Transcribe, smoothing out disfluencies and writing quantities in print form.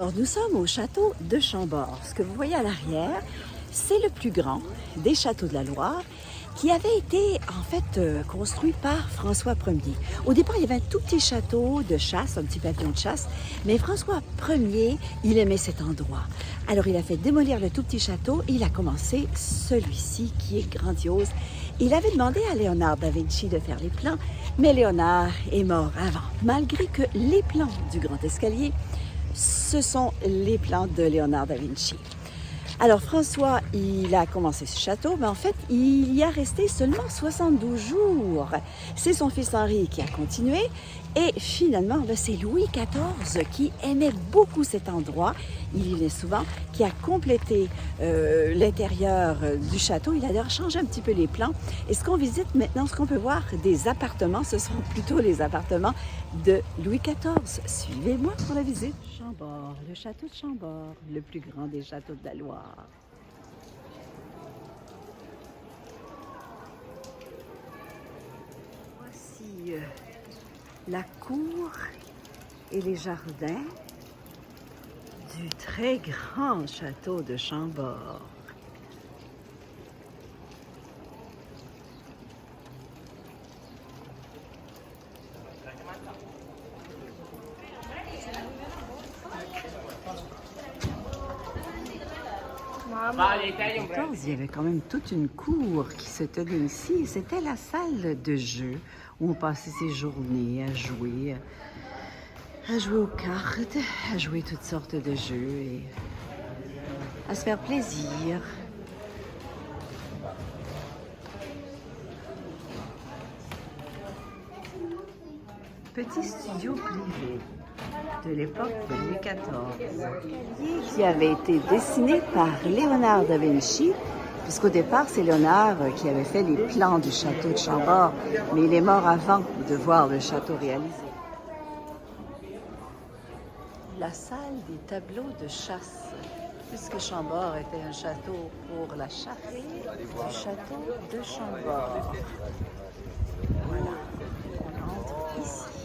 Alors, nous sommes au château de Chambord. Ce que vous voyez à l'arrière, c'est le plus grand des châteaux de la Loire qui avait été en fait construit par François Ier. Au départ, il y avait un tout petit château de chasse, un petit pavillon de chasse, mais François Ier, il aimait cet endroit. Alors il a fait démolir le tout petit château et il a commencé celui-ci qui est grandiose. Il avait demandé à Léonard da Vinci de faire les plans, mais Léonard est mort avant, malgré que les plans du grand escalier, ce sont les plans de Léonard da Vinci. Alors François, il a commencé ce château, mais en fait, il y a resté seulement 72 jours. C'est son fils Henri qui a continué et finalement, c'est Louis XIV qui aimait beaucoup cet endroit. Il y venait souvent, qui a complété l'intérieur du château. Il a d'ailleurs changé un petit peu les plans. Et ce qu'on visite maintenant, ce qu'on peut voir des appartements, ce sont plutôt les appartements de Louis XIV. Suivez-moi pour la visite. Chambord, le château de Chambord, le plus grand des châteaux de la Loire. Voici la cour et les jardins du très grand château de Chambord. Il y avait quand même toute une cour qui se tenait ici. C'était la salle de jeu où on passait ses journées à jouer aux cartes, à jouer toutes sortes de jeux et à se faire plaisir. Petit studio privé de l'époque de Louis XIV, qui avait été dessiné par Léonard da Vinci, puisqu'au départ, c'est Léonard qui avait fait les plans du château de Chambord, mais il est mort avant de voir le château réalisé. La salle des tableaux de chasse, puisque Chambord était un château pour la chasse, du château de Chambord. Voilà, on entre ici.